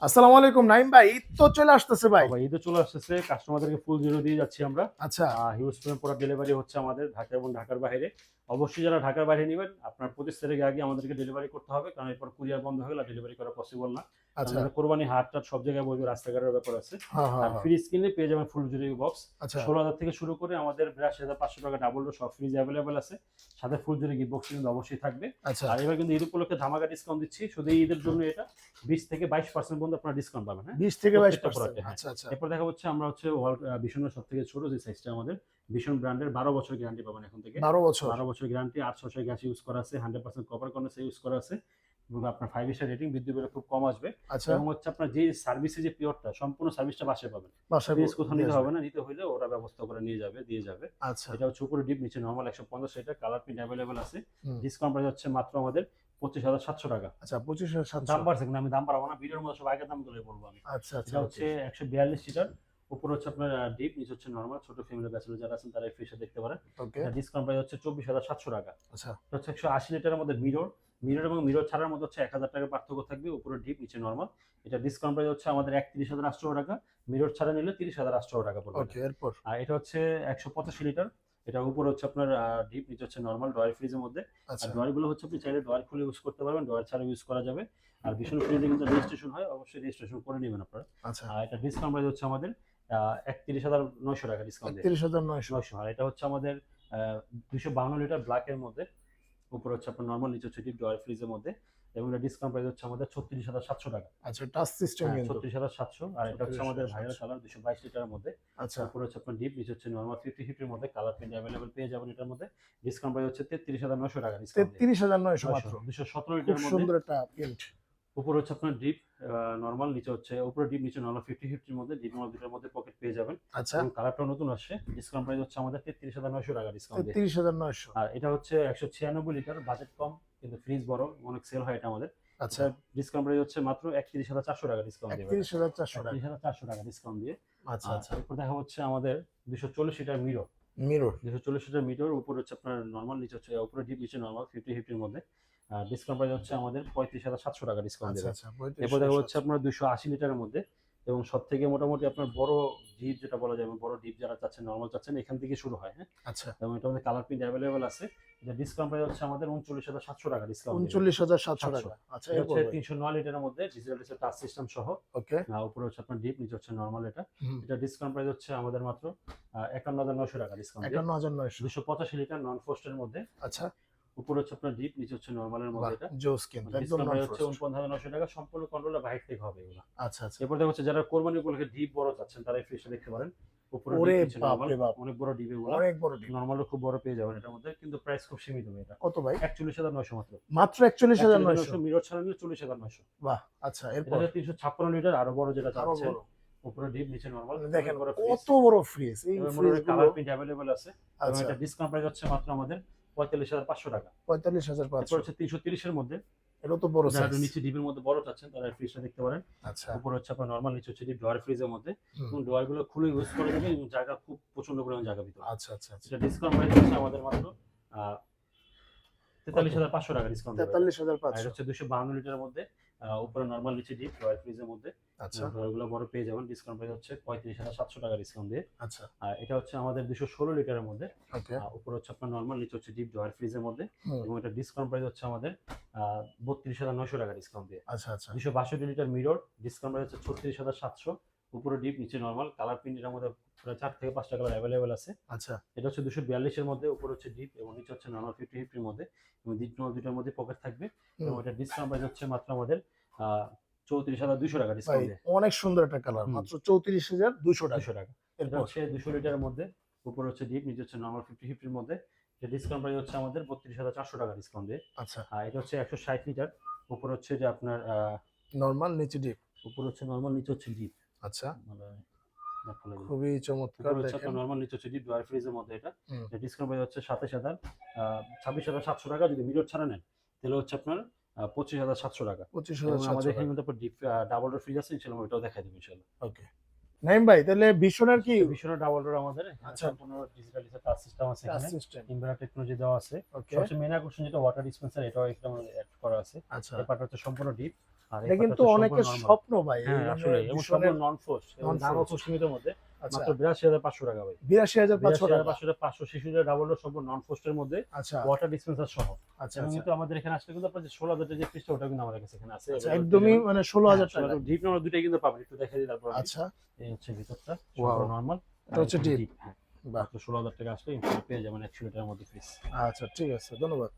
আসসালামু আলাইকুম নাইম ভাই, ঈদ তো চলে আসতেছে ভাই। ভাই ঈদে চলে আসতেছে, কাস্টমারদেরকে ফুল জিরো দিয়ে যাচ্ছি আমরা। আচ্ছা। হিউজ পরিমাণ প্রোডাক্ট ডেলিভারি হচ্ছে আমাদের ঢাকা এবং ঢাকার বাইরে। অবশ্যই যারা ঢাকার বাইরে নেবেন আপনার 25 তারিখের আগে আমাদেরকে ডেলিভারি করতে হবে, কারণ এরপর কুরিয়ার বন্ধ হয়ে গেলে ডেলিভারি করা পসিবল না। কারণ আচ্ছা। এটা কোরবানি হাট-টাট সব জায়গায় বসবে, রাস্তাঘাটের ব্যাপার আছে। হ্যাঁ, হ্যাঁ, আর হ্যাঁ। ফ্রিজ কিনলে পেয়ে যাবেন ফুল জুড়ি বক্স। আচ্ছা। 16,000 থেকে শুরু করে আমাদের 82,500 টাকা ডাবল ডোর সব ফ্রিজ অ্যাভেলেবল আছে। সাথে ফুল জুড়ি গিফট বক্স কিন্তু অবশ্যই থাকবে। আচ্ছা। আর এবার কিন্তু ঈদ উপলক্ষে ধামাকা ডিসকাউন্ট দিচ্ছি। শুধু এই ঈদের জন্য এটা 20 থেকে 22% পর্যন্ত আপনারা ডিসকাউন্ট পাবেন, হ্যাঁ? 20 থেকে প্রত্যেকটা 22%। প্রোডাক্টে, হ্যাঁ। আচ্ছা, আচ্ছা। এরপর দেখা হচ্ছে আমরা হচ্ছে ওয়ার্ল্ড ভীষণের সবথেকে ছোট যে সাইজটা আমাদের ভীষণ ব্র্যান্ডের 12 বছর গ্যারান্টি পাবেন এখন থেকে। 12 বছর। 12 বছর গ্যারান্টি, 800 গ্যাস ইউজ করা আছে, 100% কপার কন্ডেন্স ইউজ করা আছে এবং আপনার 5 স্টার রেটিং, বিদ্যুৎ বিল খুব কম আসবে। আচ্ছা। এবং হচ্ছে আপনার যে সার্ভিসে যে পিওরটা সম্পূর্ণ সার্ভিসটা বাসায় পাবেন। বাসায় ফ্রিজ কোথাও নিয়ে নিতে আসবে। হবে না, নিতে হইলে ওরা ব্যবস্থা করে নিয়ে যাবে, দিয়ে যাবে। আচ্ছা। এটা হচ্ছে উপরে ডিপ, নিচে normal 150 litre, colour print available আছে। হুম। ডিসকাউন্ট প্রাইস হচ্ছে মাত্র আমাদের 25,700 টাকা। আচ্ছা, 25,700। দাম বাড়ছে কিন্তু আমি দাম বাড়াবো না, ভিডিওর মধ্যে সব আগের দামগুলোই বলবো আমি। আচ্ছা, আচ্ছা। এটা ওকে। হচ্ছে 142 লিটার, উপরে হচ্ছে আপনার ডিপ, নিচে হচ্ছে নরমাল। ছোট ফ্যামিলি ব্যাচেলর যারা আছেন তারা এই ফ্রিজটা দেখতে পারেন। ওকে। এটা ডিসকাউন্ট প্রাইস হচ্ছে 24,700 টাকা। আচ্ছা। এটা হচ্ছে 180 লিটারের মধ্যে মিরর, মিরর এবং মিরর ছাড়ার মধ্যে হচ্ছে 1000 টাকার পার্থক্য থাকবে, উপরে ডিপ নিচে নরমাল। এটা ডিসকাউন্ট প্রাইস হচ্ছে আমাদের 31,800 টাকা। মিরর ছাড়া নিলে 30,800 টাকা পড়বে। ওকে, এরপর। আর এটা হচ্ছে 185 লিটার, এটা উপরে হচ্ছে আপনার ডিপ, নিচে হচ্ছে নরমাল, ড্রয়ার ফ্রিজের মধ্যে। আর আচ্ছা। ড্রয়ার গুলো হচ্ছে আপনি চাইলে ড্রয়ার খুলে ইউজ করতে পারবেন, ড্রয়ার ছাড়া ইউজ করা যাবে। আর ভীষণ ফ্রিজে কিন্তু রেজিস্ট্রেশন হয়, অবশ্যই রেজিস্ট্রেশন করে নেবেন আপনারা। আচ্ছা। আর এটা ডিসকাউন্ট প্রাইস হচ্ছে আমাদের 31,900 টাকা ডিসকাউন্ট দিয়ে। 31,900। 900। আর এটা হচ্ছে আমাদের 252 লিটার ব্ল্যাক এর মধ্যে, উপরে হচ্ছে আপনার নরমাল, নিচে হচ্ছে ডিপ, ড্রয়ার ফ্রিজের মধ্যে। এবং এটা ডিসকাউন্ট প্রাইস হচ্ছে আমাদের 36,700 টাকা। আচ্ছা, টাচ সিস্টেম হ্যাঁ, কিন্তু। 36,700। আর এটা হচ্ছে আমাদের ভাইরাল 36,700। কালার 222 লিটারের মধ্যে। আচ্ছা। উপরে হচ্ছে আপনার ডিপ, নিচে হচ্ছে নরমাল, 50-50 এর মধ্যে কালার প্রিন্ট अवेलेबल পেয়ে যাবেন এটার মধ্যে। ডিসকাউন্ট প্রাইস হচ্ছে 33,900 টাকা ডিসকাউন্ট দিয়ে। 33,900 মাত্র। 217 খুব লিটারের মধ্যে, সুন্দর একটা প্রিন্ট। উপরে হচ্ছে আপনার ডিপ নরমাল, নিচে হচ্ছে উপরে ডিপ, নিচে নরমাল, 50-50 এর মধ্যে, ডিপ নরমাল দুটোর মধ্যে পকেট পেয়ে যাবেন। আচ্ছা। এবং কালারটাও নতুন আসছে। ডিসকাউন্ট প্রাইস হচ্ছে আমাদের 33,900 টাকা ডিসকাউন্ট দিয়ে। 33,900। আর এটা হচ্ছে 196 লিটার, বাজেট কম কিন্তু ফ্রিজ বড়, অনেক সেল হয় এটা আমাদের। আচ্ছা। এটা ডিসকাউন্ট প্রাইস হচ্ছে মাত্র 31,400 টাকা ডিসকাউন্ট দিয়ে। 31,400 টাকা। 31,400 টাকা ডিসকাউন্ট দিয়ে। আচ্ছা, আচ্ছা। এরপর দেখা হচ্ছে আমাদের 240 litre mirror. Mirror. 240 litre mirror, উপরে হচ্ছে আপনার নরমাল, নিচে হচ্ছে উপরে ডিপ, নিচে নরমাল, 50-50 এর মধ্যে। ডিসকাউন্ট প্রাইস হচ্ছে আমাদের 35,700 টাকা ডিসকাউন্ট আচ্ছা, দেবে। আচ্ছা। এরপর দেখা হচ্ছে 35,700। আপনার 280 লিটারের মধ্যে, এবং সবথেকে মোটামুটি আপনার বড় ডিপ যেটা বলা যায়, বড় ডিপ যারা চাচ্ছেন, নরমাল চাচ্ছেন, এখান থেকে শুরু হয়, হ্যাঁ? আচ্ছা। এবং এটার মধ্যে কালার প্রিন্ট अवेलेबल আছে। এটা ডিসকাউন্ট প্রাইস হচ্ছে আমাদের 39,700 টাকা ডিসকাউন্ট দেবে। 39,700 টাকা। 700। আচ্ছা, এটা এরপর হচ্ছে ভাই। 309 লিটারের মধ্যে, ডিজিটাল টাচ সিস্টেম সহ। ওকে। উপরে হচ্ছে আপনার ডিপ, নিচে হচ্ছে নরমাল এটা। হুম। এটা ডিসকাউন্ট প্রাইস হচ্ছে আমাদের মাত্র 51,900 টাকা ডিসকাউন্ট দিয়ে। 51,900। 285 লিটার নন ফ্রস্টের মধ্যে, আচ্ছা। উপরে হচ্ছে আপনার ডিপ, নিচে হচ্ছে নরমালের মধ্যে বাহ! এটা। জোস কিন্তু একদম ডিসকাউন্ট নন প্রাইস হচ্ছে ফ্রস্ট। 49,900 টাকা, সম্পূর্ণ কন্ট্রোলটা বাইরে থেকে হবে এগুলো। আচ্ছা, আচ্ছা। এরপর দেখা হচ্ছে যারা কোরবানি উপলক্ষে ডিপ বড় চাচ্ছেন তারা এই ফ্রিজটা দেখতে পারেন। উপরে ওরে ডিপ, নিচে বাপ নরমাল, রে বাপ! অনেক বড় ডিপ এগুলো। অনেক বড় ডিপ। নরমালও খুব বড় পেয়ে যাবেন এটার মধ্যে, কিন্তু প্রাইস খুব সীমিত এটা। কত ভাই? 41,900 মাত্র। মাত্র 41,900। 41,900, মিরর ছাড়া নিলে 40,900। বাহ! আচ্ছা, এটা এরপর হচ্ছে 356 লিটার, আরো বড় যেটা আরো চাচ্ছেন। বড়। উপরে ডিপ, নিচে নরমাল, মানে দেখেন বড় ফ্রিজ। কত বড় ফ্রিজ। এই এবং ফ্রিজগুলো কালার প্রিন্ট अवेलेबल আছে। এবং আচ্ছা, এটা ডিসকাউন্ট প্রাইস হচ্ছে মাত্র আমাদের 45,500 টাকা। এরপর 45,500। হচ্ছে 330 এর মধ্যে, এটাও তো বড় যারা সাইজ। একটু নিচে ডিপের মধ্যে বড় চাচ্ছেন তারা এই ফ্রিজটা দেখতে পারেন। আচ্ছা। উপরে হচ্ছে আপনার নরমাল, নিচে হচ্ছে ডিপ, ড্রয়ার ফ্রিজের মধ্যে। হুম। এবং ড্রয়ার গুলো খুলে ইউজ করা যাবে, এবং জায়গা খুব প্রচন্ড পরিমাণ জায়গা ভিতরে। আচ্ছা, আচ্ছা, আচ্ছা। এটা ডিসকাউন্ট প্রাইস হচ্ছে আমাদের মাত্র 43,500 টাকা ডিসকাউন্ট দেবে এটা। আর এটা 43,500। হচ্ছে 252 লিটারের মধ্যে, উপরে নরমাল, নিচে ডিপ, ড্রয়ার ফ্রিজের মধ্যে। আচ্ছা, ড্রয়ারগুলো বড় পেয়ে যাবেন। ডিসকাউন্ট প্রাইস হচ্ছে 35,700 টাকা ডিসকাউন্ট দিয়ে। আচ্ছা। আর এটা হচ্ছে আমাদের 216 লিটারের মধ্যে, ওকে। উপরে হচ্ছে আপনার নরমাল, নিচে হচ্ছে ডিপ, ড্রয়ার ফ্রিজের মধ্যে। হুম। এবং এটা ডিসকাউন্ট প্রাইস হচ্ছে আমাদের 32,900 টাকা ডিসকাউন্ট দিয়ে। আচ্ছা, আচ্ছা। 262 লিটার মিরর, ডিসকাউন্ট প্রাইস হচ্ছে 36,700, উপরে ডিপ, নিচে নরমাল, কালার প্রিন্ট এর মধ্যে প্রায় 4 থেকে 5টা কালার अवेलेबल আছে। আচ্ছা। এটা হচ্ছে 242 এর মধ্যে, উপরে হচ্ছে ডিপ এবং নিচে হচ্ছে নরমাল, 50-50 এর মধ্যে। এবং ডিপ নরমাল দুটোর মধ্যে পকেট থাকবে। এবং হুম। এটা ডিসকাউন্ট প্রাইস হচ্ছে মাত্র আমাদের 34,200 টাকা ভাই ডিসকাউন্ট দিয়ে। অনেক সুন্দর একটা কালার। হুম। মাত্র 34,200 টাকা। 200 টাকা। এটা এরপর হচ্ছে 200 লিটারের মধ্যে, উপরে হচ্ছে ডিপ, নিচে হচ্ছে নরমাল, 50-50 এর মধ্যে। এটা ডিসকাউন্ট প্রাইস হচ্ছে আমাদের 32,400 টাকা ডিসকাউন্ট দিয়ে। আচ্ছা। আর এটা হচ্ছে 160 লিটার, উপরে হচ্ছে যে আপনার নরমাল, নিচে ডিপ। উপরে হচ্ছে নরমাল, নিচে হচ্ছে ডিপ। আচ্ছা। মানে না, খুলে দিই। খুবই চমৎকার উপরে হচ্ছে দেখেন। আপনার নরমাল, নিচে হচ্ছে ডিপ, ড্রয়ার ফ্রিজের মধ্যে এটা। হুম। ডিসকাউন্ট প্রাইস হচ্ছে 26,700 টাকা। যদি মিরর ছাড়া নেন তাহলে হচ্ছে আপনার 25,700 টাকা। এবং আমাদের 25,700 এখানে টাকা। কিন্তু ডিপ ডাবল ডোর ফ্রিজ আছে, ইনশাআল্লাহ ওইটাও দেখাই দেব ইনশাআল্লাহ। ওকে। নাইম ভাই তাহলে ভীষণের কি ভীষণ ডাবল ডোর আমাদের আচ্ছা। সম্পূর্ণ ডিজিটাল টাচ সিস্টেম আছে টাচ এখানে। সিস্টেম? ইনভার্টার টেকনোলজি দেওয়া আছে। ওকে। সবচেয়ে মেইন আকর্ষণ যেটা ওয়াটার ডিসপেন্সার, এটাও এখানে অ্যাড করা আছে। আচ্ছা। এই পার্টটা হচ্ছে সম্পূর্ণ ডিপ, আর এটা এই কিন্তু পাতা হচ্ছে অনেকের সম্পূর্ণ normal। স্বপ্ন ভাই, হ্যাঁ এই আসলে এবং ভীষণের সম্পূর্ণ নন ফোর্স এবং দাম Non-forced। অল্প সীমিতের মধ্যে আচ্ছা, মাত্র ৮২,৫০০ টাকা ভাই। ৮২,৫০০ টাকা। ৮২,৫০০ শিশুদের ডাবল ডোর সম্পূর্ণ নন ফোর্সের মধ্যে আচ্ছা ওয়াটার ডিসপেন্সার সহ। আচ্ছা এবং আচ্ছা কিন্তু আমাদের এখানে আসলে কিন্তু আপনার যে ১৬,০০০ টাকার যে পিসটা ওটা কিন্তু আমাদের কাছে এখানে আছে। আচ্ছা, available একদমই পেয়ে যাবেন। মানে ১৬,০০০ হ্যাঁ, টাকা। ডিপ নাম্বার দুটাই কিন্তু পাবেন। একটু দেখাই দিই তারপর আমি। আচ্ছা, এই হচ্ছে ভিতরটা Wow. সম্পূর্ণ নরমাল। এটা হচ্ছে ডিপ। হ্যাঁ, বাহ, মাত্র ১৬,০০০ টাকা আসলে ইনশাআল্লাহ পেয়ে যাবেন ১০০ লিটারের মধ্যে ফ্রিজ। আচ্ছা ঠিক আছে, ধন্যবাদ।